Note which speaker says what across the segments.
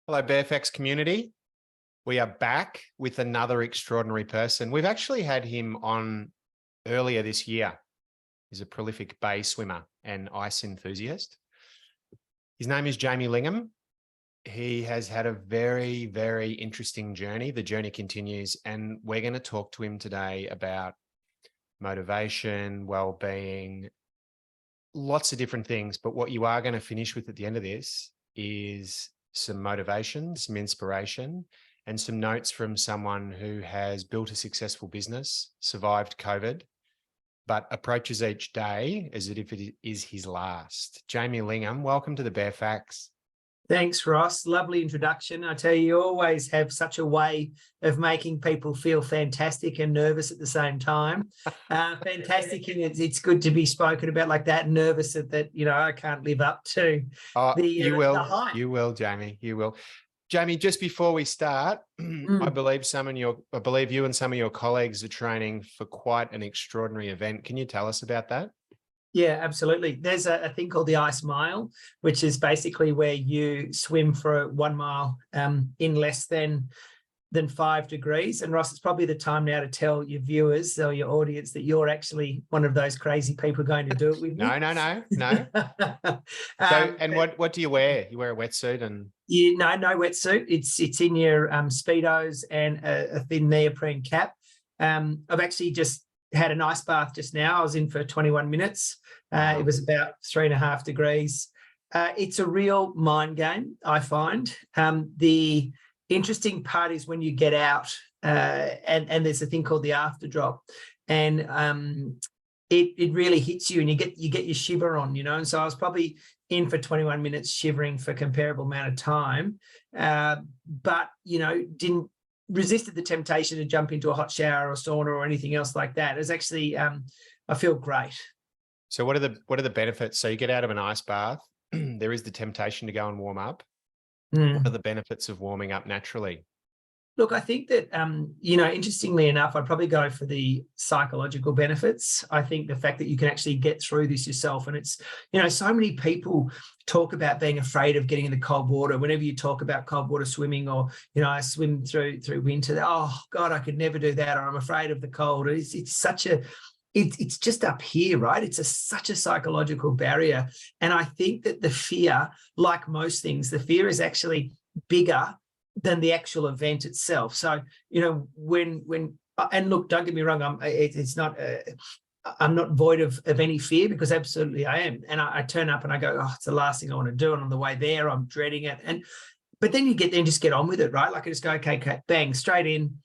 Speaker 1: Hello, BFX community. We are back with another extraordinary person. We've actually had him on earlier this year. He's a prolific bay swimmer and ice enthusiast. His name is Jaimie Lingham. He has had a very, very interesting journey. The journey continues, and we're going to talk to him today about motivation, well-being, lots of different things. But what you are going to finish with at the end of this is some motivation, some inspiration, and some notes from someone who has built a successful business, survived COVID, but approaches each day as if it is his last. Jaimie Lingham, welcome to the Bare Facts.
Speaker 2: Thanks, Ross. Lovely introduction. I tell you always have such a way of making people feel fantastic and nervous at the same time. Fantastic, and it's good to be spoken about like that. Nervous that I can't live up to.
Speaker 1: You will,
Speaker 2: the hype.
Speaker 1: You will, Jaimie. You will. Jaimie, just before we start, I believe you and some of your colleagues are training for quite an extraordinary event. Can you tell us about that?
Speaker 2: Yeah, absolutely. There's a thing called the Ice Mile, which is basically where you swim for 1 mile in less than 5 degrees. And Ross, it's probably the time now to tell your viewers or your audience that you're actually one of those crazy people going to do it with me.
Speaker 1: No. What do you wear? You wear a wetsuit and...
Speaker 2: Yeah, no wetsuit. It's in your Speedos and a thin neoprene cap. I've actually just had an ice bath just now. I was in for 21 minutes. It was about 3.5 degrees. It's a real mind game, I find. The interesting part is when you get out and there's a thing called the after drop, and it really hits you and you get your shiver on, and so I was probably in for 21 minutes shivering for a comparable amount of time, but didn't resisted the temptation to jump into a hot shower or sauna or anything else like that. It's actually I feel great.
Speaker 1: So what are the benefits? So you get out of an ice bath, there is the temptation to go and warm up. What are the benefits of warming up naturally?
Speaker 2: Look, I think that, interestingly enough, I'd probably go for the psychological benefits. I think the fact that you can actually get through this yourself, and it's, so many people talk about being afraid of getting in the cold water. Whenever you talk about cold water swimming, or, I swim through winter, oh God, I could never do that, or I'm afraid of the cold. It's just up here, right? It's such a psychological barrier. And I think that the fear, like most things, the fear is actually bigger than the actual event itself. So, and look, don't get me wrong, I'm not void of any fear, because absolutely I am. And I turn up and I go, oh, it's the last thing I want to do. And on the way there, I'm dreading it. But then you get there and just get on with it, right? Like I just go, okay, bang, straight in,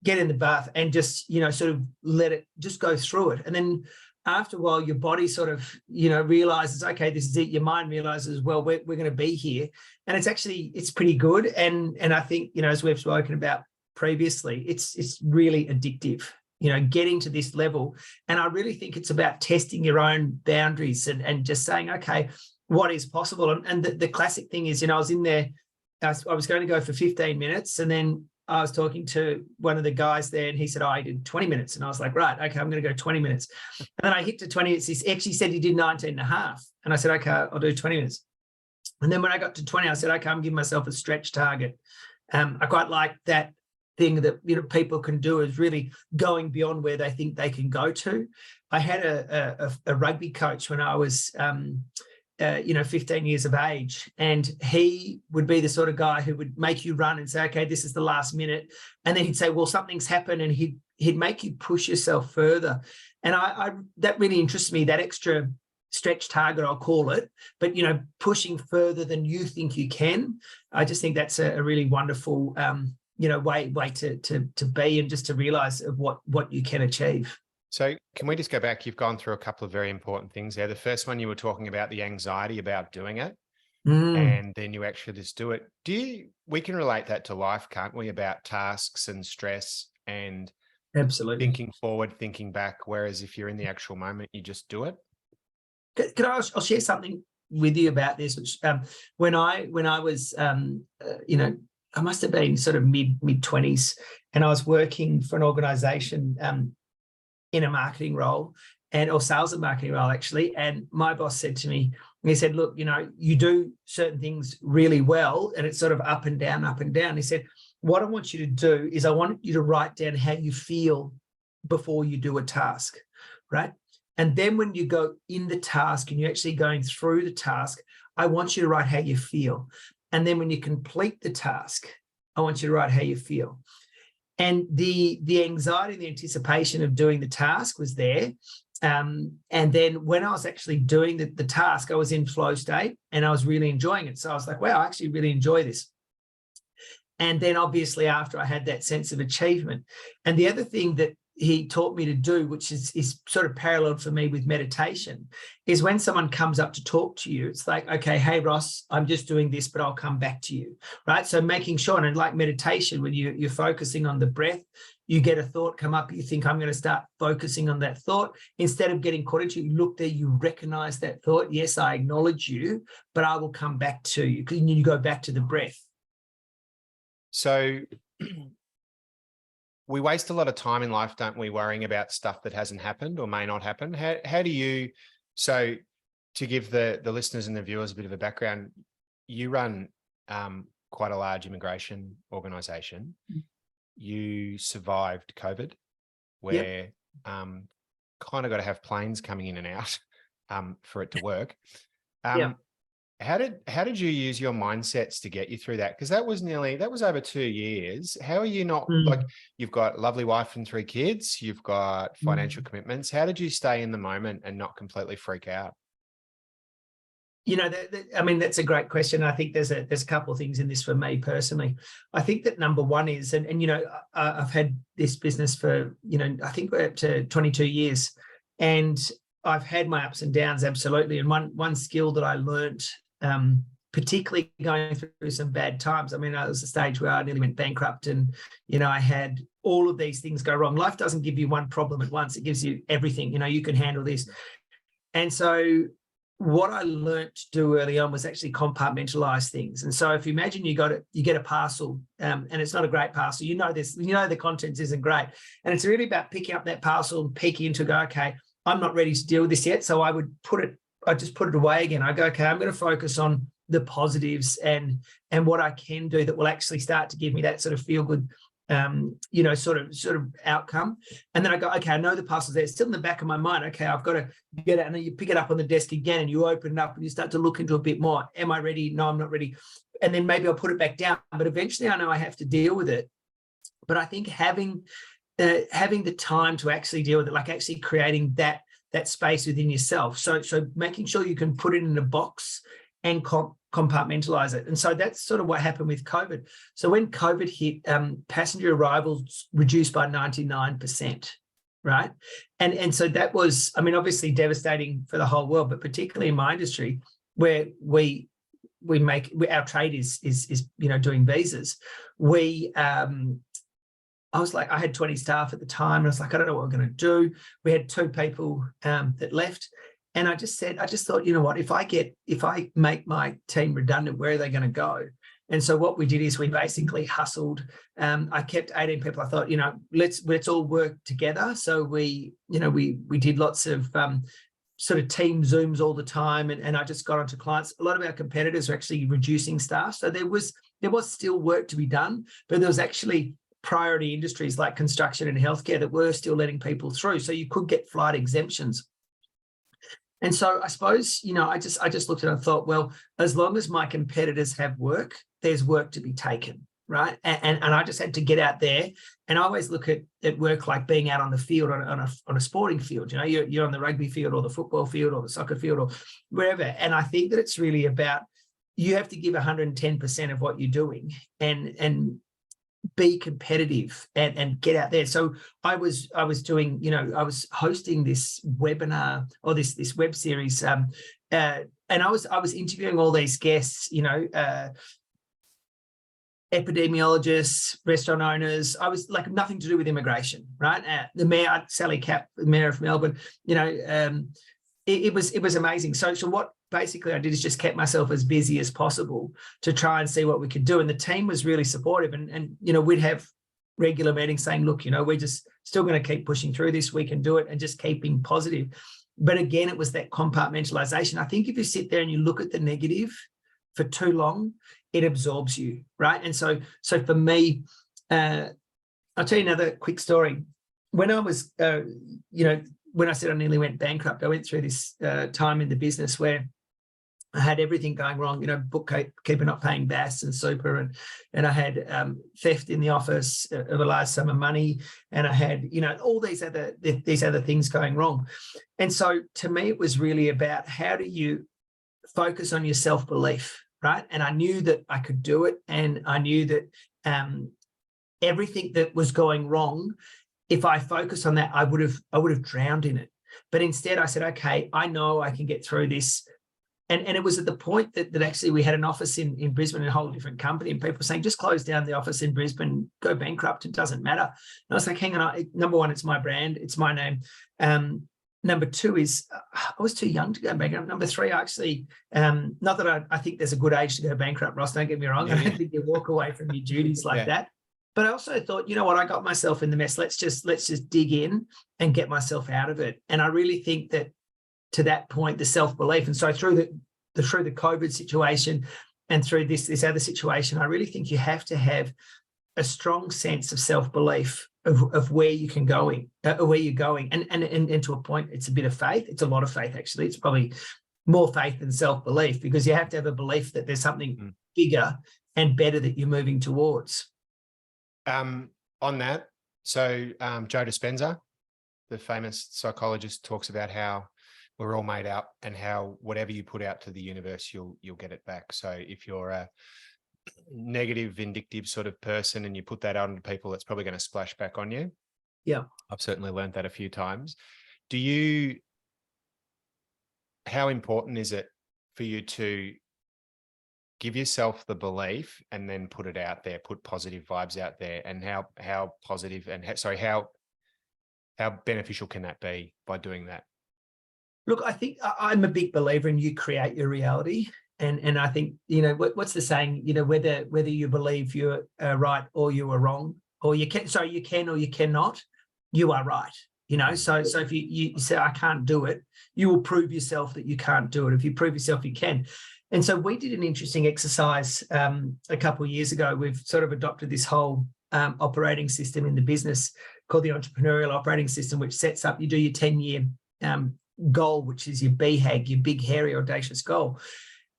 Speaker 2: get in the bath and just, sort of let it just go through it. And then after a while, your body sort of, realizes, okay, this is it. Your mind realizes, well, we're going to be here. And it's pretty good. And I think, as we've spoken about previously, it's really addictive, getting to this level. And I really think it's about testing your own boundaries and just saying, okay, what is possible? And the classic thing is, I was in there, I was going to go for 15 minutes, and then I was talking to one of the guys there, and he said, I did 20 minutes. And I was like, right, okay, I'm going to go 20 minutes. And then I hit to 20 minutes. He actually said he did 19 and a half. And I said, okay, I'll do 20 minutes. And then when I got to 20, I said, okay, I'm giving myself a stretch target. I quite like that thing that, people can do, is really going beyond where they think they can go to. I had a rugby coach when I was 15 years of age, and he would be the sort of guy who would make you run and say, okay, this is the last minute. And then he'd say, well, something's happened, and he'd make you push yourself further. And I that really interests me, that extra stretch target, I'll call it, but, pushing further than you think you can. I just think that's a really wonderful, way to be, and just to realize of what you can achieve.
Speaker 1: So can we just go back? You've gone through a couple of very important things there. The first one, you were talking about the anxiety about doing it, and then you actually just do it. We can relate that to life, can't we? About tasks and stress and
Speaker 2: absolutely
Speaker 1: thinking forward, thinking back. Whereas if you're in the actual moment, you just do it.
Speaker 2: I'll share something with you about this, which when I was, I must have been sort of mid-20s, and I was working for an organisation in a marketing role, or sales and marketing role, actually. And my boss said to me, And he said, look, you do certain things really well, and it's sort of up and down, up and down. He said, what I want you to do is I want you to write down how you feel before you do a task, right? And then when you go in the task and you're actually going through the task, I want you to write how you feel. And then when you complete the task, I want you to write how you feel. And the anxiety, the anticipation of doing the task was there. And then when I was actually doing the task, I was in flow state and I was really enjoying it. So I was like, wow, I actually really enjoy this. And then obviously after I had that sense of achievement. And the other thing that he taught me to do, which is sort of paralleled for me with meditation, is when someone comes up to talk to you, it's like, okay, hey, Ross, I'm just doing this, but I'll come back to you, right? So making sure, and like meditation, when you're focusing on the breath, you get a thought come up, you think, I'm going to start focusing on that thought. Instead of getting caught into it, you look there, you recognize that thought. Yes, I acknowledge you, but I will come back to you, because you go back to the breath.
Speaker 1: So we waste a lot of time in life, don't we, worrying about stuff that hasn't happened or may not happen. How do you, so to give the listeners and the viewers a bit of a background, you run quite a large immigration organization. You survived COVID, where kind of got to have planes coming in and out for it to work. How did you use your mindsets to get you through that? Because that was over 2 years. How are you not like, you've got a lovely wife and 3 kids, you've got financial commitments. How did you stay in the moment and not completely freak out?
Speaker 2: I mean, that's a great question. I think there's a couple of things in this for me personally. I think that number one is, and I've had this business for, I think we're up to 22 years, and I've had my ups and downs, absolutely. And one skill that I learned, particularly going through some bad times. I mean, I was at a stage where I nearly went bankrupt, and, I had all of these things go wrong. Life doesn't give you one problem at once. It gives you everything. You can handle this. And so what I learned to do early on was actually compartmentalize things. And so if you imagine you get a parcel, and it's not a great parcel, this, the contents isn't great. And it's really about picking up that parcel and peeking into go, okay, I'm not ready to deal with this yet. So I just put it away again. I go, okay, I'm going to focus on the positives and what I can do that will actually start to give me that sort of feel good, sort of outcome. And then I go, okay, I know the parcel's there. It's still in the back of my mind. Okay, I've got to get it. And then you pick it up on the desk again and you open it up and you start to look into a bit more. Am I ready? No, I'm not ready. And then maybe I'll put it back down. But eventually I know I have to deal with it. But I think having the time to actually deal with it, like actually creating that space within yourself. So making sure you can put it in a box and compartmentalize it. And so that's sort of what happened with COVID. So when COVID hit, passenger arrivals reduced by 99%, right? And so that was, I mean, obviously devastating for the whole world, but particularly in my industry where our trade is doing visas. I was like, I had 20 staff at the time. And I was like, I don't know what we're going to do. We had 2 people that left. And I just thought, you know what, if I make my team redundant, where are they going to go? And so what we did is we basically hustled. I kept 18 people. I thought, let's all work together. So we did lots of sort of team Zooms all the time. And I just got onto clients. A lot of our competitors are actually reducing staff. So there was still work to be done, but there was actually priority industries like construction and healthcare that were still letting people through. So you could get flight exemptions. And so I suppose, I just looked at it and thought, well, as long as my competitors have work, there's work to be taken, right? And I just had to get out there. And I always look at work like being out on the field, on a sporting field. You're on the rugby field or the football field or the soccer field or wherever. And I think that it's really about, you have to give 110% of what you're doing and be competitive and get out there. So I was doing, I was hosting this webinar or this web series, and I was interviewing all these guests, epidemiologists, restaurant owners. I was like nothing to do with immigration, right? The mayor, Sally Capp, the mayor of Melbourne, it was amazing. So what basically I did is just kept myself as busy as possible to try and see what we could do. And the team was really supportive. And we'd have regular meetings saying, look, we're just still going to keep pushing through this. We can do it, and just keeping positive. But again, it was that compartmentalization. I think if you sit there and you look at the negative for too long, it absorbs you, right? And so for me, I'll tell you another quick story. When I was, when I said I nearly went bankrupt, I went through this time in the business where I had everything going wrong, bookkeeper not paying BAS and super, and I had theft in the office of a large sum of money, and I had, all these other things going wrong. And so to me, it was really about how do you focus on your self-belief, right? And I knew that I could do it, and I knew that everything that was going wrong, if I focused on that, I would have drowned in it. But instead I said, okay, I know I can get through this. And it was at the point that actually we had an office in Brisbane, a whole different company, and people were saying, just close down the office in Brisbane, go bankrupt, it doesn't matter. And I was like, hang on, number one, it's my brand, it's my name. Number two is I was too young to go bankrupt. Number three, actually, not that I think there's a good age to go bankrupt, Ross, don't get me wrong. Yeah. I don't think you walk away from your duties like that. But I also thought, you know what, I got myself in the mess. Let's just dig in and get myself out of it. And I really think that to that point, the self-belief. And so through the COVID situation and through this other situation, I really think you have to have a strong sense of self-belief of where you can going, where you're going. And to a point, it's a bit of faith. It's a lot of faith, actually. It's probably more faith than self-belief, because you have to have a belief that there's something bigger and better that you're moving towards.
Speaker 1: On that, so Joe Dispenza, the famous psychologist, talks about how we're all made up, and how whatever you put out to the universe, you'll get it back. So if you're a negative, vindictive sort of person and you put that out onto people, it's probably going to splash back on you.
Speaker 2: Yeah.
Speaker 1: I've certainly learned that a few times. How important is it for you to give yourself the belief and then put it out there, put positive vibes out there? And how positive and how beneficial can that be by doing that?
Speaker 2: Look, I think I'm a big believer in you create your reality. And I think, what's the saying, whether you believe you're right or you are wrong, or you can or you cannot, you are right. So if you say, I can't do it, you will prove yourself that you can't do it. If you prove yourself, you can. And so we did an interesting exercise a couple of years ago. We've sort of adopted this whole operating system in the business called the Entrepreneurial Operating System, which sets up, you do your 10-year goal, which is your BHAG, your big, hairy, audacious goal.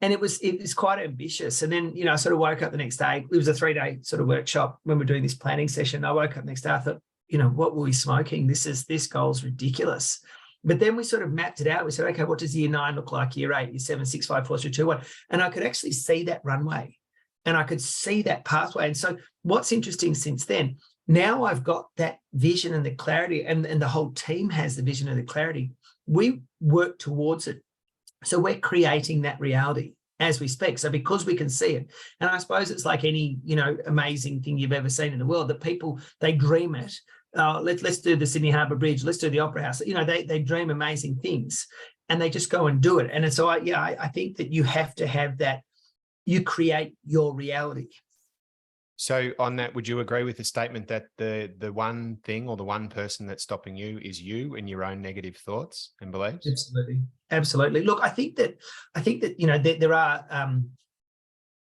Speaker 2: And it was quite ambitious. And then, I sort of woke up the next day. It was a 3-day sort of workshop when we're doing this planning session. I woke up the next day, I thought, what were we smoking? This goal's ridiculous. But then we sort of mapped it out. We said, okay, what does year 9 look like? Year 8, year 7, 6, 5, 4, 3, 2, 1. And I could actually see that runway, and I could see that pathway. And so what's interesting since then, now I've got that vision and the clarity, and the whole team has the vision and the clarity. We work towards it. So we're creating that reality as we speak. So because we can see it, and I suppose it's like any, amazing thing you've ever seen in the world, that people, they dream it. Let's do the Sydney Harbour Bridge. Let's do the Opera House. They dream amazing things, and they just go and do it. And so I think that you have to have that. You create your reality.
Speaker 1: So on that, would you agree with the statement that the one thing or the one person that's stopping you is you and your own negative thoughts and beliefs?
Speaker 2: Absolutely. Look, I think that there are.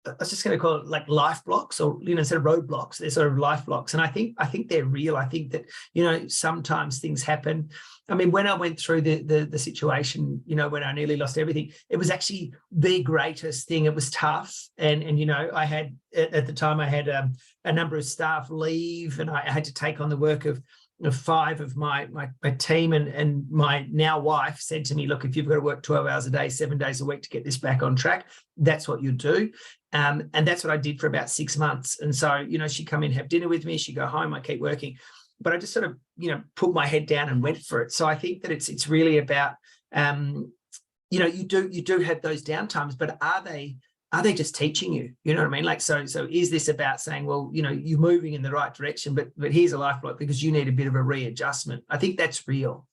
Speaker 2: I was just going to call it like life blocks, or instead of roadblocks, they're sort of life blocks. And I think they're real. I think that sometimes things happen. I mean, when I went through the situation, when I nearly lost everything, it was actually the greatest thing. It was tough, and I had at the time I had a number of staff leave, and I had to take on the work of 5 of my team, and my now wife said to me, look, if you've got to work 12 hours a day, 7 days a week to get this back on track, that's what you do. And that's what I did for about 6 months. And so, she'd come in, have dinner with me, she'd go home, I keep working. But I just sort of, put my head down and went for it. So I think that it's really about, you do have those downtimes, but are they just teaching you? You know what I mean? Like, so is this about saying, well, you're moving in the right direction, but here's a life block because you need a bit of a readjustment. I think that's real.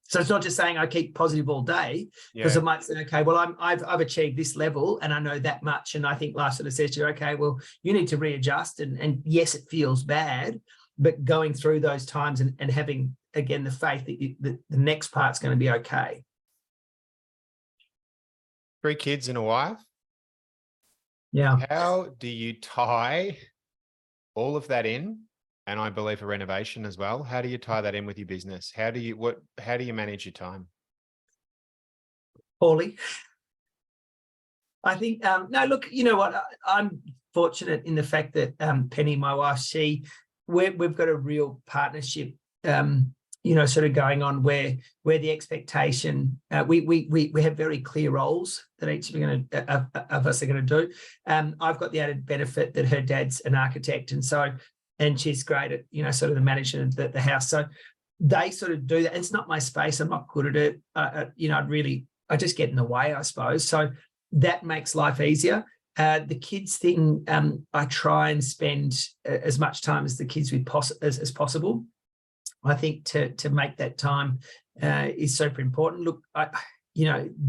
Speaker 2: So it's not just saying I keep positive all day, because I might say, okay, well, I've achieved this level and I know that much. And I think life sort of says to you, okay, well, you need to readjust. And yes, it feels bad, but going through those times and having, again, the faith that the next part's going to be okay.
Speaker 1: 3 kids and a wife.
Speaker 2: Yeah.
Speaker 1: How do you tie all of that in? And I believe a renovation as well. How do you tie that in with your business? How do you manage your time?
Speaker 2: Poorly. I think, no, look, you know what? I'm fortunate in the fact that Penny, my wife, we've got a real partnership, sort of going on where the expectation, we have very clear roles that each of us are going to do. I've got the added benefit that her dad's an architect, and she's great at, sort of the management of the house. So they sort of do that. And it's not my space. I'm not good at it. I just get in the way, I suppose. So that makes life easier. The kids thing, I try and spend as much time as the kids with as possible. I think to make that time is super important. Look,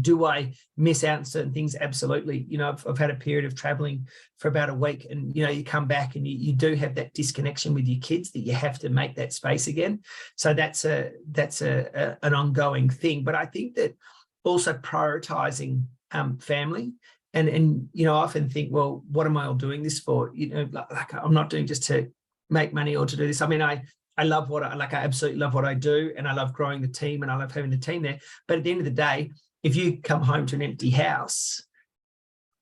Speaker 2: do I miss out on certain things? Absolutely. I've had a period of traveling for about a week, and you come back and you do have that disconnection with your kids that you have to make that space again. So that's an ongoing thing. But I think that also prioritizing family. And I often think, well, what am I all doing this for? Like I'm not doing just to make money or to do this. I mean, I love I absolutely love what I do, and I love growing the team, and I love having the team there. But at the end of the day, if you come home to an empty house,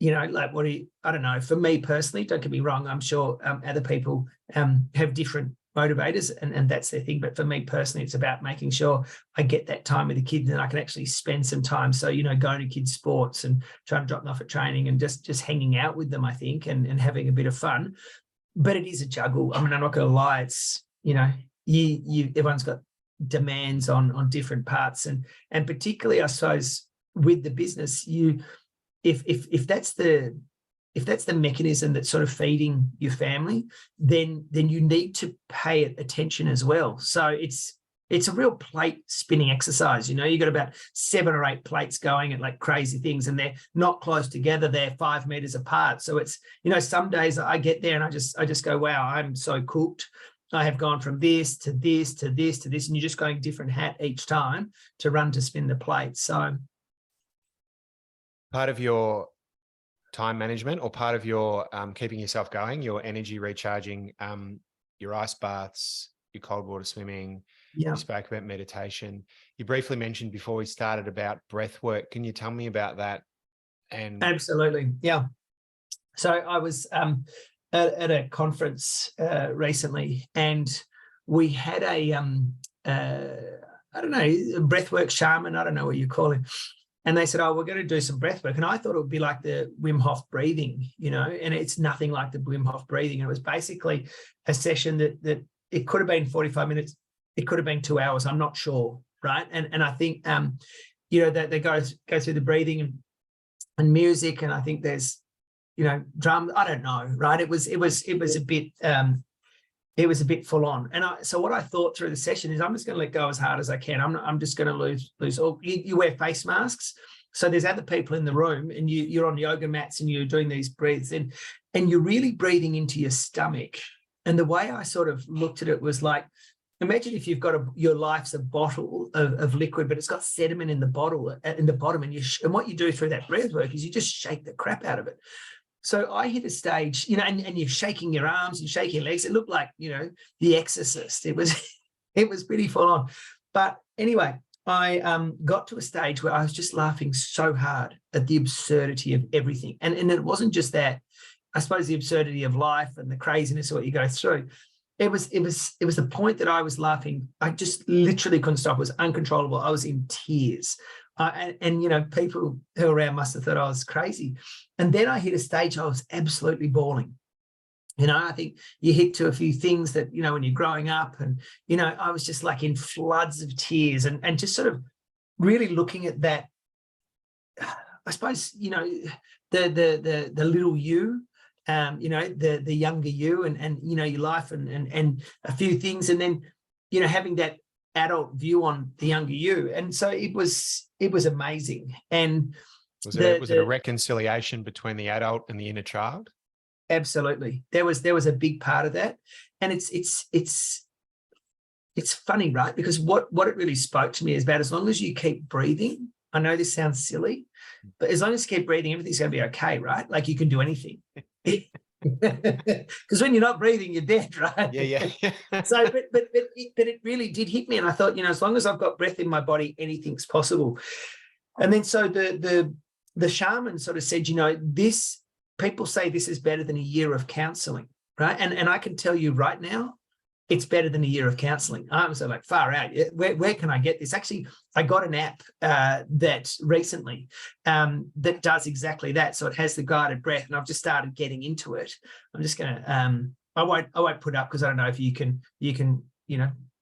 Speaker 2: I don't know. For me personally, don't get me wrong, I'm sure other people have different motivators, and that's their thing. But for me personally, it's about making sure I get that time with the kids, and I can actually spend some time. So, going to kids' sports and trying to drop them off at training and just hanging out with them, I think, and having a bit of fun. But it is a juggle. I mean, I'm not going to lie. It's, everyone's got demands on different parts. And particularly, I suppose, with the business, if that's the mechanism that's sort of feeding your family, then you need to pay it attention as well. So it's a real plate spinning exercise. You've got about 7 or 8 plates going at like crazy things, and they're not close together. They're 5 meters apart. So it's, some days I get there and I just go, wow, I'm so cooked. I have gone from this to this to this to this, and you're just going different hat each time to run to spin the plate. So
Speaker 1: part of your time management, or part of your keeping yourself going, your energy recharging, your ice baths, your cold water swimming.
Speaker 2: Yeah.
Speaker 1: You spoke about meditation. You briefly mentioned before we started about breath work. Can you tell me about that? And
Speaker 2: absolutely. Yeah. So I was at a conference recently, and we had a breathwork shaman, I don't know what you call him. And they said, oh, we're going to do some breath work. And I thought it would be like the Wim Hof breathing, and it's nothing like the Wim Hof breathing. And it was basically a session that it could have been 45 minutes. It could have been 2 hours. I'm not sure. Right. And I think, that they go through the breathing and music. And I think there's, drum. I don't know. Right. It was a bit, it was a bit full on. And so what I thought through the session is I'm just going to let go as hard as I can. I'm just going to lose all. You wear face masks. So there's other people in the room, and you're on yoga mats and you're doing these breaths, and you're really breathing into your stomach. And the way I sort of looked at it was like, imagine if you've got your life's a bottle of liquid, but it's got sediment in the bottle, in the bottom. And what you do through that breath work is you just shake the crap out of it. So I hit a stage, and you're shaking your arms and shaking your legs. It looked like, The Exorcist. It was pretty full on. But anyway, I got to a stage where I was just laughing so hard at the absurdity of everything. And it wasn't just that. I suppose the absurdity of life and the craziness of what you go through. It was the point that I was laughing. I just literally couldn't stop. It was uncontrollable. I was in tears. And people who were around must have thought I was crazy. And then I hit a stage I was absolutely bawling. I think you hit to a few things that, when you're growing up, and, I was just like in floods of tears and just sort of really looking at that, I suppose, the little you, the younger you, and your life and a few things. And then, having that adult view on the younger you. And so it was amazing. And was it
Speaker 1: a reconciliation between the adult and the inner child?
Speaker 2: Absolutely. There was a big part of that. And it's funny, right? Because what it really spoke to me is about, as long as you keep breathing, I know this sounds silly, but as long as you keep breathing, everything's going to be okay, right? Like you can do anything. Because when you're not breathing, you're dead, right?
Speaker 1: Yeah.
Speaker 2: So, but it really did hit me, and I thought, as long as I've got breath in my body, anything's possible. And then so the shaman sort of said, this, people say this is better than a year of counseling, right? And I can tell you right now, it's better than a year of counseling. I'm so like, far out. Where can I get this? Actually, I got an app that recently that does exactly that. So it has the guided breath, and I've just started getting into it. I'm just going to, I won't put up because I don't know if you can,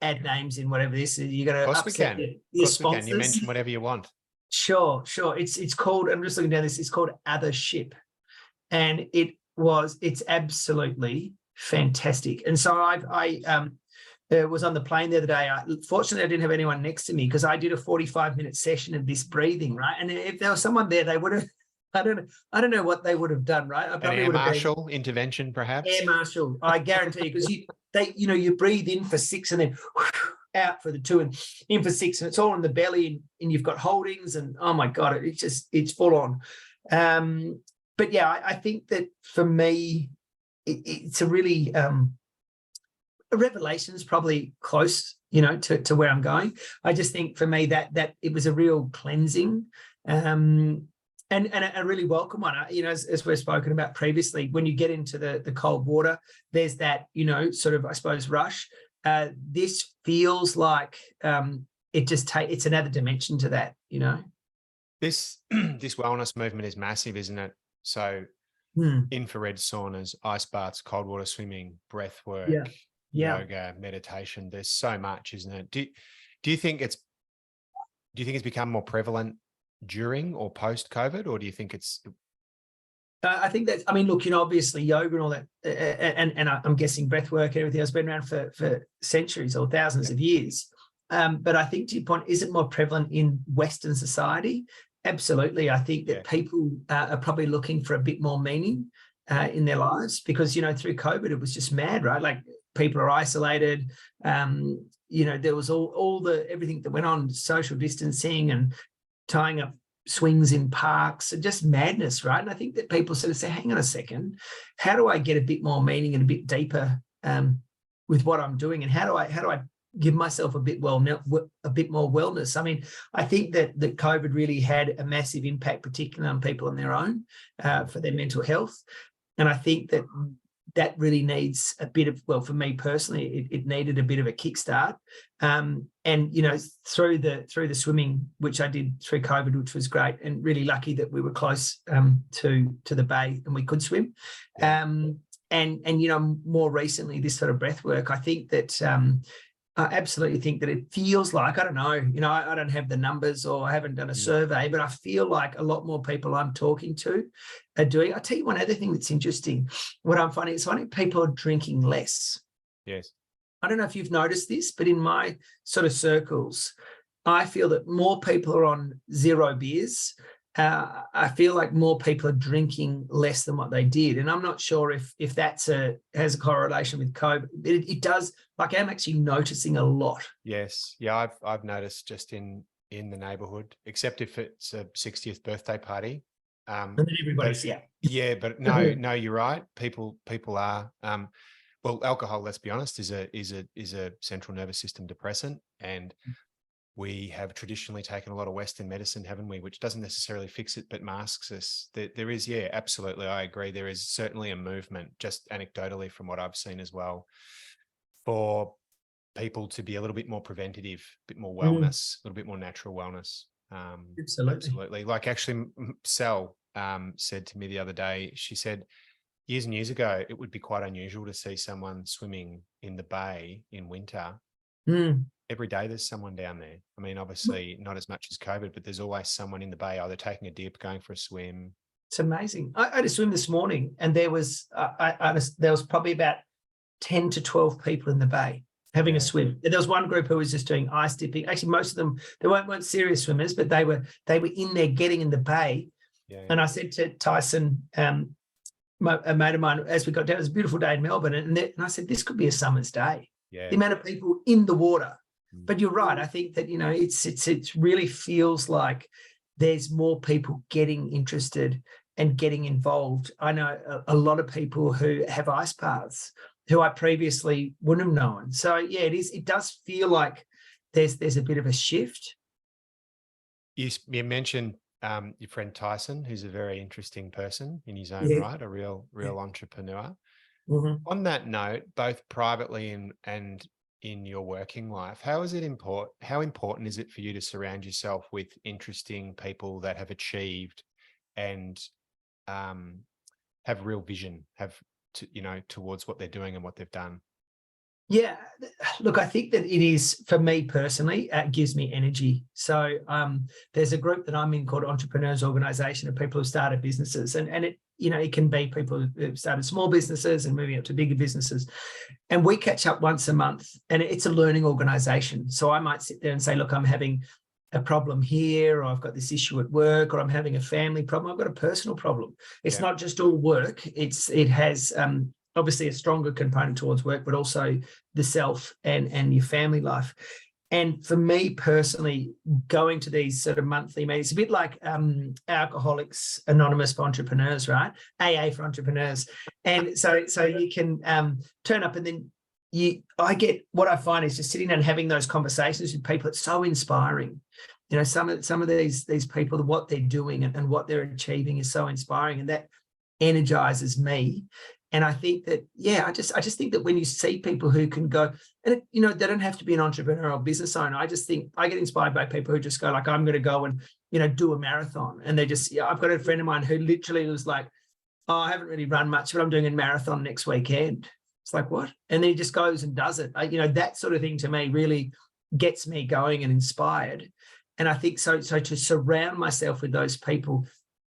Speaker 2: add names in whatever this is. You're going to upset your sponsors.
Speaker 1: You mention whatever you want.
Speaker 2: Sure. It's called, I'm just looking down this, it's called Othership. And it's absolutely fantastic. And so I was on the plane the other day. Fortunately, I didn't have anyone next to me because I did a 45-minute session of this breathing, right? And if there was someone there, they would have, I don't know what they would have done, right?
Speaker 1: An air marshal intervention, perhaps?
Speaker 2: Air marshal, I guarantee you, because you breathe in for 6 and then out for the 2 and in for 6, and it's all in the belly, and you've got holdings, and oh my God, it's full on. But yeah, I think that for me, it's a really a revelation is probably close, to where I'm going. I just think for me that it was a real cleansing, and a really welcome one. As we've spoken about previously, when you get into the cold water, there's that sort of, I suppose, rush. This feels like it's another dimension to that.
Speaker 1: This wellness movement is massive, isn't it? So infrared saunas, ice baths, cold water swimming, breath work, yoga, meditation. There's so much, isn't it? Do you think it's become more prevalent during or post COVID, or do you think it's?
Speaker 2: I think that's, look, obviously yoga and all that, and I'm guessing breath work and everything has been around for centuries or thousands of years. But I think, to your point, is it more prevalent in Western society? Absolutely. I think that people are probably looking for a bit more meaning in their lives because, through COVID, it was just mad, right? Like people are isolated. There was all everything that went on, social distancing and tying up swings in parks and just madness, right? And I think that people sort of say, hang on a second, how do I get a bit more meaning and a bit deeper with what I'm doing? And how do I give myself a bit more wellness? I think that COVID really had a massive impact, particularly on people on their own for their mental health. And I think that really needs a bit of, well, for me personally, it needed a bit of a kickstart. And through the swimming, which I did through COVID, which was great, and really lucky that we were close to the bay and we could swim. And more recently, this sort of breath work, I think that I absolutely think that it feels like, I don't know, I don't have the numbers or I haven't done a survey, but I feel like a lot more people I'm talking to are doing. I'll tell you one other thing that's interesting. What I'm finding is people are drinking less.
Speaker 1: Yes.
Speaker 2: I don't know if you've noticed this, but in my sort of circles, I feel that more people are on 0 beers. I feel like more people are drinking less than what they did. And I'm not sure if that's has a correlation with COVID. It does. Like I'm actually noticing a lot.
Speaker 1: Yes. Yeah. I've noticed just in the neighborhood, except if it's a 60th birthday party.
Speaker 2: And then everybody's,
Speaker 1: Yeah, but no, you're right. People are, well, alcohol, let's be honest, is a central nervous system depressant. And we have traditionally taken a lot of Western medicine, haven't we? Which doesn't necessarily fix it, but masks us. There is, absolutely. I agree. There is certainly a movement, just anecdotally from what I've seen as well, for people to be a little bit more preventative, a bit more wellness, a little bit more natural wellness. Absolutely. Like actually, Sal said to me the other day, she said, years and years ago, it would be quite unusual to see someone swimming in the bay in winter. Every day there's someone down there. Obviously not as much as COVID, but there's always someone in the bay, either taking a dip, going for a swim.
Speaker 2: It's amazing. I had a swim this morning, and there was probably about 10 to 12 people in the bay having a swim. There was one group who was just doing ice dipping. Actually, most of them, they weren't serious swimmers, but they were in there getting in the bay. And I said to Tyson, a mate of mine, as we got down, it was a beautiful day in Melbourne, and I said, this could be a summer's day. The amount of people in the water. But you're right. I think that, it really feels like there's more people getting interested and getting involved. I know a lot of people who have ice baths who I previously wouldn't have known. So yeah, it does feel like there's a bit of a shift.
Speaker 1: You mentioned your friend Tyson, who's a very interesting person in his own
Speaker 2: Yeah.
Speaker 1: right, a real entrepreneur.
Speaker 2: Mm-hmm.
Speaker 1: On that note, both privately and in your working life, how important is it for you to surround yourself with interesting people that have achieved and have real vision, towards what they're doing and what they've done?
Speaker 2: Yeah, look, I think that it is, for me personally, it gives me energy. So there's a group that I'm in called Entrepreneurs Organisation of people who started businesses, and it, it can be people who've started small businesses and moving up to bigger businesses. And we catch up once a month, and it's a learning organisation. So I might sit there and say, look, I'm having a problem here, or I've got this issue at work, or I'm having a family problem. I've got a personal problem. It's not just all work. It has obviously a stronger component towards work, but also the self and your family life. And for me personally, going to these sort of monthly meetings, a bit like Alcoholics Anonymous for entrepreneurs, right? AA for entrepreneurs. And so you can turn up, and then what I find is just sitting and having those conversations with people. It's so inspiring. Some of these people, what they're doing and what they're achieving is so inspiring, and that energizes me. And I think that, I just think that when you see people who can go, and they don't have to be an entrepreneur or business owner. I just think I get inspired by people who just go like, I'm going to go and, do a marathon. And they just, I've got a friend of mine who literally was like, oh, I haven't really run much, but I'm doing a marathon next weekend. It's like, what? And then he just goes and does it. That sort of thing to me really gets me going and inspired. And I think so to surround myself with those people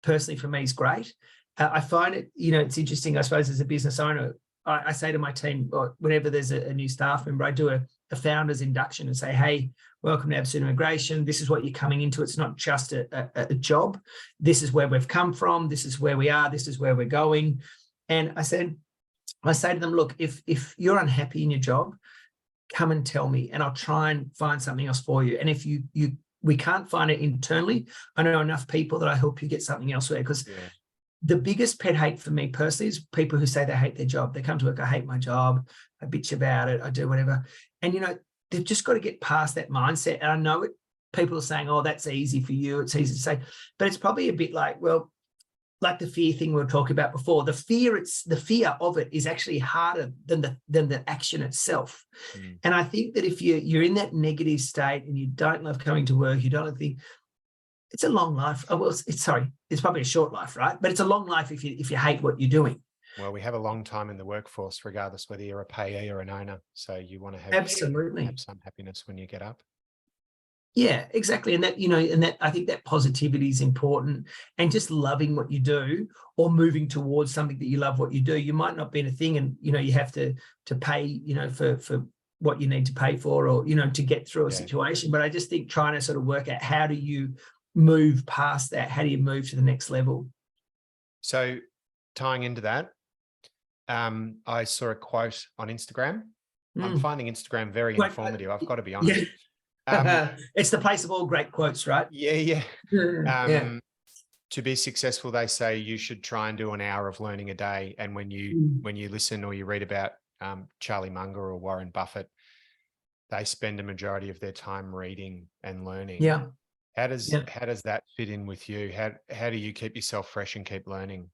Speaker 2: personally for me is great. I find it, it's interesting, I suppose, as a business owner, I say to my team, whenever there's a new staff member, I do a founder's induction and say, hey, welcome to Absolute Immigration. This is what you're coming into. It's not just a job. This is where we've come from. This is where we are. This is where we're going. And I say to them, look, if you're unhappy in your job, come and tell me, and I'll try and find something else for you. And if we can't find it internally, I know enough people that I help you get something elsewhere, because the biggest pet hate for me personally is people who say they hate their job. They come to work, I hate my job, I bitch about it, I do whatever. And, they've just got to get past that mindset. And I know people are saying, oh, that's easy for you. It's easy to say. But it's probably a bit like, well, like the fear thing we were talking about before. The fear of it is actually harder than the action itself. Mm. And I think that if you're in that negative state and you don't love coming to work, you don't think, it's a long life. Oh, well, it's probably a short life, right? But it's a long life if you hate what you're doing.
Speaker 1: Well, we have a long time in the workforce, regardless whether you're a payee or an owner. So you want to have some happiness when you get up.
Speaker 2: Yeah, exactly. And that, I think that positivity is important, and just loving what you do or moving towards something that you love what you do. You might not be in a thing and, you have to pay, for what you need to pay for, or, to get through a situation. But I just think trying to sort of work out, how do you move past that? How do you move to the next level?
Speaker 1: So tying into that, I saw a quote on Instagram. I'm finding Instagram very informative. I've got to be honest.
Speaker 2: It's the place of all great quotes, right?
Speaker 1: Yeah. To be successful, they say you should try and do an hour of learning a day. And when you listen or you read about Charlie Munger or Warren Buffett, they spend a majority of their time reading and learning.
Speaker 2: Yeah.
Speaker 1: How does that fit in with you? How do you keep yourself fresh and keep learning?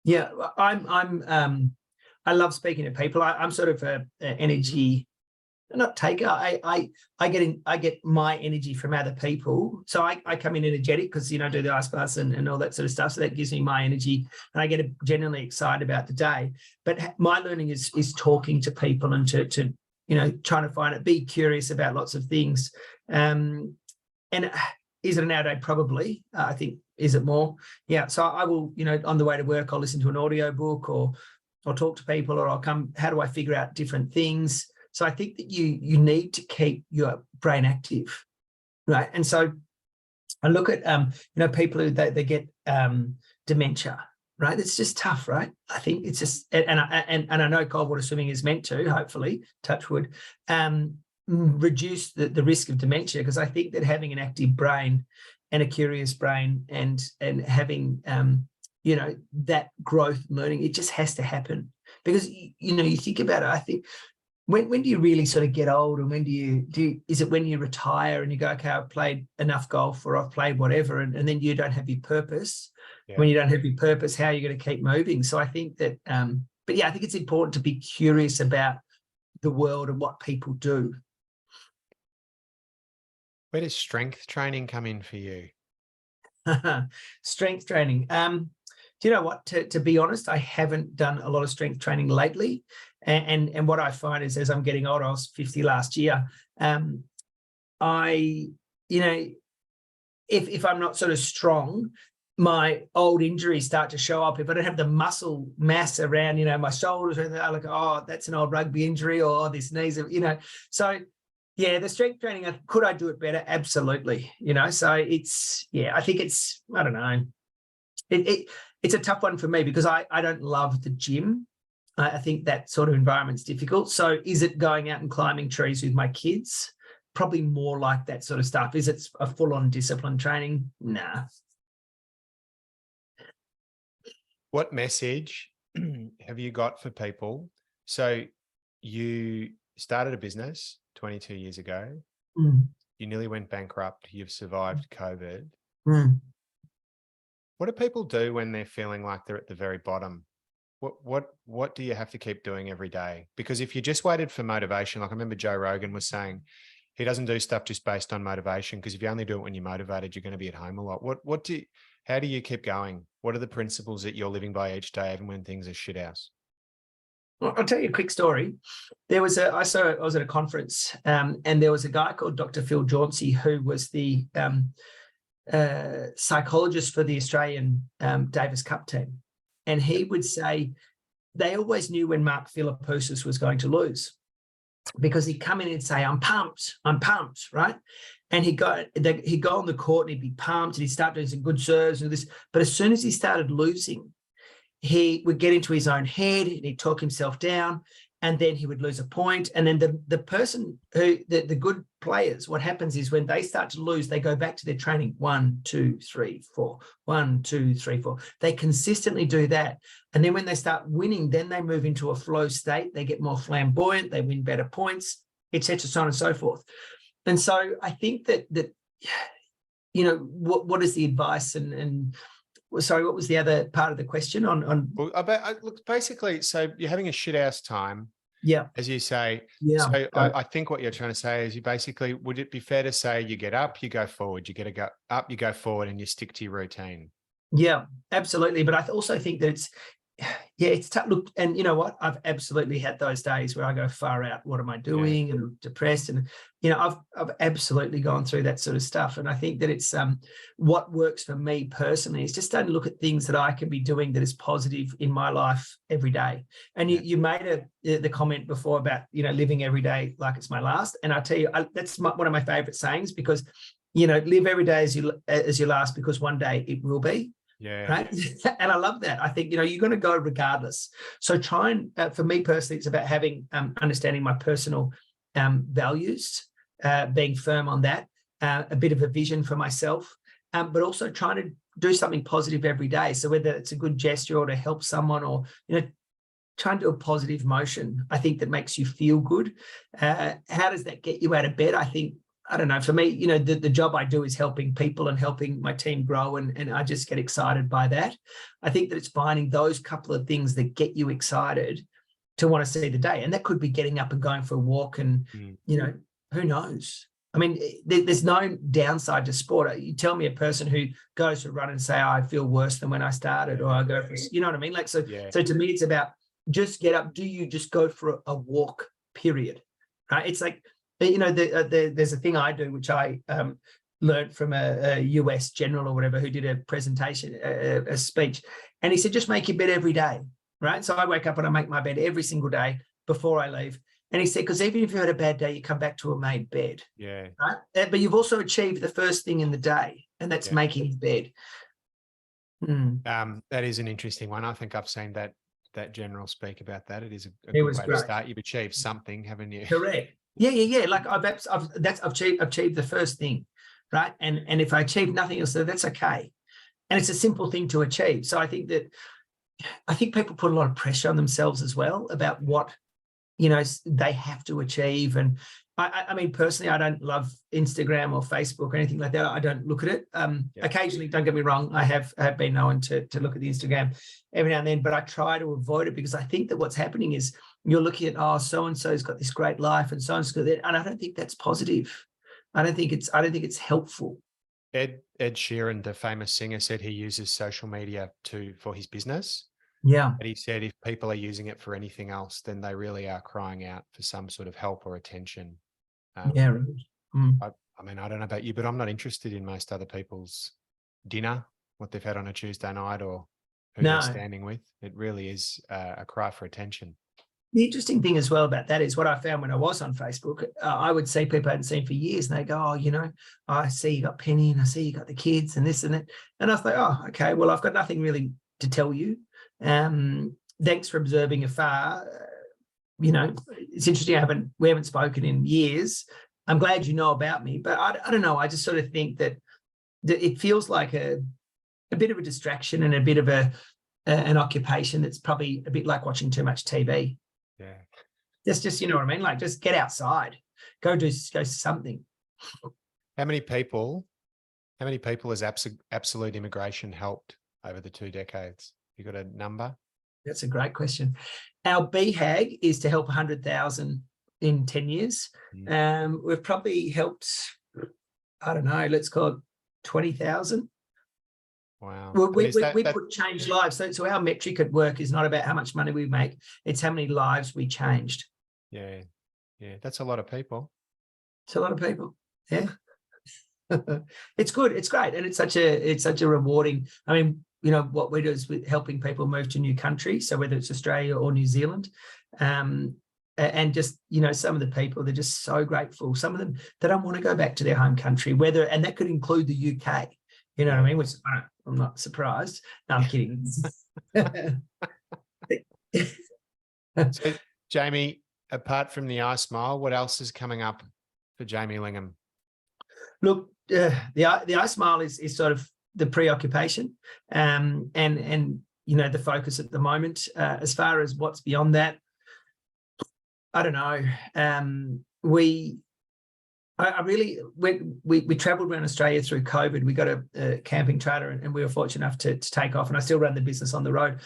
Speaker 2: Yeah, I love speaking to people. I'm sort of an energy, not taker. I get my energy from other people. So I come in energetic because, do the ice baths and all that sort of stuff. So that gives me my energy, and I get genuinely excited about the day. But my learning is talking to people and to trying to find it, be curious about lots of things. And is it an hour day? Probably. I think, is it more? Yeah. So I will, on the way to work, I'll listen to an audio book, or I'll talk to people, or I'll come, how do I figure out different things? So I think that you need to keep your brain active, right? And so I look at, people who they get dementia, right? It's just tough, right? I think it's just, and I know cold water swimming is meant to, hopefully, touch wood, reduce the risk of dementia, because I think that having an active brain and a curious brain and having, that growth learning. It just has to happen because, you think about it. I think when do you really sort of get old, and when is it when you retire and you go, okay, I've played enough golf, or I've played whatever, and then you don't have your purpose. Yeah. When you don't have your purpose, how are you going to keep moving? So I think that, but yeah, I think it's important to be curious about the world and what people do.
Speaker 1: Where does strength training come in for you?
Speaker 2: Strength training. Do you know what? To be honest, I haven't done a lot of strength training lately. And what I find is, as I'm getting older, I was 50 last year. If I'm not sort of strong, my old injuries start to show up. If I don't have the muscle mass around, my shoulders, or anything, I look, oh, that's an old rugby injury, or this knees, So yeah, the strength training, could I do it better? Absolutely. So it's, I think it's, I don't know. It's a tough one for me because I don't love the gym. I think that sort of environment's difficult. So is it going out and climbing trees with my kids? Probably more like that sort of stuff. Is it a full-on discipline training? Nah.
Speaker 1: What message have you got for people? So you started a business 22 years ago. You nearly went bankrupt. You've survived COVID. What do people do when they're feeling like they're at the very bottom? What do you have to keep doing every day? Because if you just waited for motivation, like I remember Joe Rogan was saying, he doesn't do stuff just based on motivation, because if you only do it when you're motivated, you're going to be at home a lot. How do you keep going? What are the principles that you're living by each day, even when things are shit house?
Speaker 2: Well, I'll tell you a quick story. I was at a conference, and there was a guy called Dr. Phil Jauncey, who was the psychologist for the Australian Davis Cup team. And he would say they always knew when Mark Philippoussis was going to lose, because he'd come in and say, I'm pumped, right? And he'd go on the court and he'd be pumped and he'd start doing some good serves and this. But as soon as he started losing, he would get into his own head and he'd talk himself down, and then he would lose a point. And then the person the good players, what happens is when they start to lose, they go back to their training. 1, 2, 3, 4, 1, 2, 3, 4. They consistently do that. And then when they start winning, then they move into a flow state. They get more flamboyant, they win better points, etc., so on and so forth. And so I think that what is the advice and sorry, what was the other part of the question on?
Speaker 1: Well, look, basically, so you're having a shit ass time.
Speaker 2: Yeah.
Speaker 1: As you say.
Speaker 2: Yeah.
Speaker 1: So I think what you're trying to say is, you basically, would it be fair to say you get up, you go forward, you get to go up, you go forward, and you stick to your routine?
Speaker 2: Yeah, absolutely. But I also think that it's tough. Look, and you know what? I've absolutely had those days where I go far out. What am I doing? And I'm depressed. And I've absolutely gone through that sort of stuff. And I think that it's what works for me personally is just starting to look at things that I can be doing that is positive in my life every day. And you made the comment before about living every day like it's my last. And I tell you, that's one of my favorite sayings, because live every day as your last, because one day it will be.
Speaker 1: Yeah.
Speaker 2: Right. And I love that. I think, you're going to go regardless. So try and, for me personally, it's about having, understanding my personal values, being firm on that, a bit of a vision for myself, but also trying to do something positive every day. So whether it's a good gesture or to help someone, or, try and do a positive motion, I think that makes you feel good. How does that get you out of bed? I think, I don't know, for me, the job I do is helping people and helping my team grow, and I just get excited by that. I think that it's finding those couple of things that get you excited to want to see the day. And that could be getting up and going for a walk, and, who knows? I mean, there's no downside to sport. You tell me a person who goes to run and say, I feel worse than when I started, or I go for, you know what I mean? So to me, it's about just get up. Do you just go for a walk, period? Right? It's like, there's a thing I do, which I learned from a US general or whatever, who did a presentation, a speech. And he said, just make your bed every day, right? So I wake up and I make my bed every single day before I leave. And he said, because even if you had a bad day, you come back to a made bed.
Speaker 1: Yeah.
Speaker 2: Right? But you've also achieved the first thing in the day, and that's making your bed.
Speaker 1: That is an interesting one. I think I've seen that general speak about that. It is a good way to start. You've achieved something, haven't you?
Speaker 2: Correct. Yeah. Like I've achieved the first thing. right? And if I achieve nothing else, that's okay. And it's a simple thing to achieve. So I think people put a lot of pressure on themselves as well about what, they have to achieve. And I mean, personally, I don't love Instagram or Facebook or anything like that. I don't look at it. Occasionally, don't get me wrong, I have been known to look at the Instagram every now and then, but I try to avoid it because I think that what's happening is you're looking at, oh, so-and-so's got this great life and so-and-so's got that. And I don't think that's positive. I don't think it's helpful.
Speaker 1: Ed Sheeran, the famous singer, said he uses social media for his business.
Speaker 2: Yeah.
Speaker 1: But he said if people are using it for anything else, then they really are crying out for some sort of help or attention.
Speaker 2: Yeah. Right.
Speaker 1: I mean, I don't know about you, but I'm not interested in most other people's dinner, what they've had on a Tuesday night or who they're standing with. It really is a cry for attention.
Speaker 2: The interesting thing as well about that is what I found when I was on Facebook, I would see people I hadn't seen for years and they go, oh, I see you got Penny and I see you got the kids and this and that. And I was like, oh, okay, well, I've got nothing really to tell you. Thanks for observing afar. It's interesting. We haven't spoken in years. I'm glad you know about me, but I don't know. I just sort of think that it feels like a bit of a distraction and a bit of an occupation that's probably a bit like watching too much TV.
Speaker 1: Yeah.
Speaker 2: Just you know what I mean? Like just get outside, go something.
Speaker 1: How many people has absolute immigration helped over the 2 decades? You got a number?
Speaker 2: That's a great question. Our BHAG is to help 100,000 in 10 years. We've probably helped, I don't know, let's call it 20,000.
Speaker 1: Wow.
Speaker 2: We put change lives. So our metric at work is not about how much money we make. It's how many lives we changed.
Speaker 1: Yeah. Yeah. That's a lot of people.
Speaker 2: It's a lot of people. Yeah. It's good. It's great. And it's such a rewarding, I mean, what we do is we're helping people move to new countries. So whether it's Australia or New Zealand, and just, some of the people, they're just so grateful. Some of them, they don't want to go back to their home country, and that could include the UK, you know what I mean? Which I'm not surprised. No, I'm kidding.
Speaker 1: So, Jaimie, apart from the Ice Mile, what else is coming up for Jaimie Lingham?
Speaker 2: Look, the Ice Mile is sort of the preoccupation, and the focus at the moment. As far as what's beyond that, I don't know. We travelled around Australia through COVID. We got a camping trailer and we were fortunate enough to take off, and I still run the business on the road.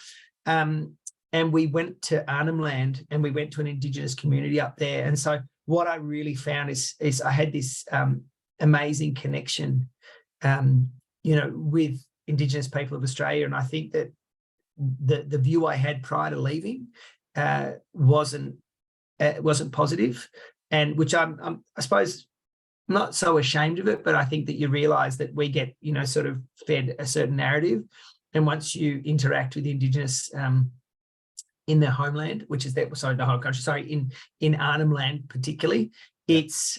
Speaker 2: And we went to Arnhem Land and we went to an Indigenous community up there. And so what I really found is I had this amazing connection, with Indigenous people of Australia. And I think that the view I had prior to leaving wasn't positive, and which I suppose not so ashamed of it, but I think that you realise that we get, sort of fed a certain narrative. And once you interact with the Indigenous in their homeland, which is the whole country, in Arnhem Land particularly, it's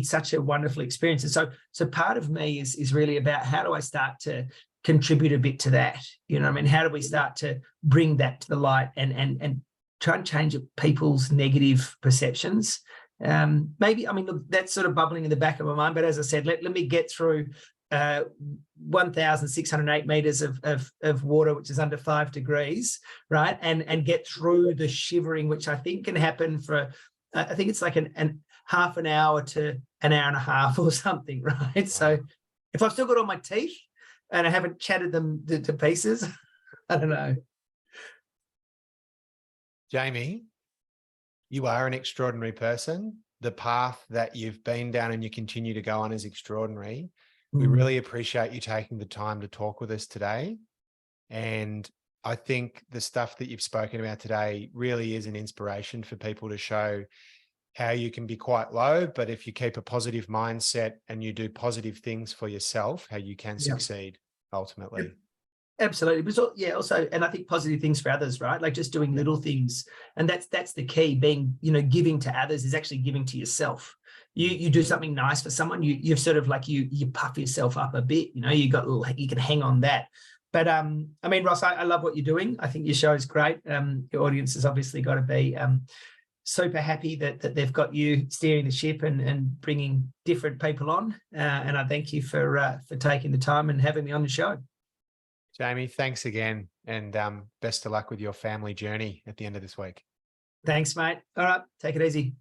Speaker 2: such a wonderful experience. And so part of me is really about how do I start to contribute a bit to that? You know what I mean? How do we start to bring that to the light and try and change people's negative perceptions? Maybe, I mean, look, that's sort of bubbling in the back of my mind, but as I said, let me get through 1,608 meters of water, which is under 5 degrees, right? And get through the shivering, which I think can happen for, I think it's like an half an hour to an hour and a half or something, right? Wow. So if I've still got all my teeth and I haven't chatted them to pieces, I don't know.
Speaker 1: Jaimie, you are an extraordinary person. The path that you've been down and you continue to go on is extraordinary. We really appreciate you taking the time to talk with us today. And I think the stuff that you've spoken about today really is an inspiration for people to show how you can be quite low, but if you keep a positive mindset and you do positive things for yourself, how you can succeed ultimately.
Speaker 2: Absolutely. But also, and I think positive things for others, right? Like just doing little things. And that's the key. Being, giving to others is actually giving to yourself. You do something nice for someone, you've sort of like you puff yourself up a bit, you can hang on that. But I mean, Ross, I love what you're doing. I think your show is great. Your audience has obviously got to be super happy that they've got you steering the ship and bringing different people on. And I thank you for taking the time and having me on the show.
Speaker 1: Jaimie, thanks again, and best of luck with your family journey at the end of this week.
Speaker 2: Thanks, mate. All right, take it easy.